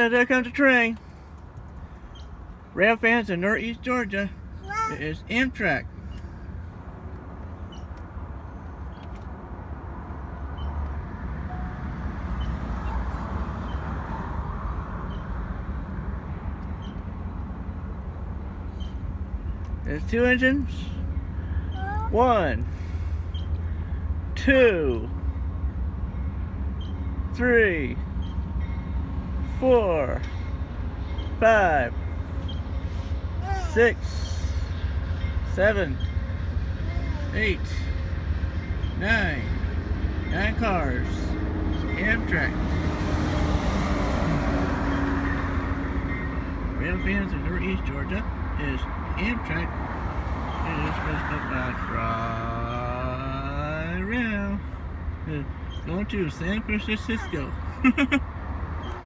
there comes a train. Rail fans in Northeast Georgia. It is Amtrak. There's 2 engines. 1, 2, 3, 4, 5, 6, 7, 8, 9. 9 cars. Amtrak. Rail fans in Northeast Georgia is Amtrak. It is supposed to drive around. Going to San Francisco.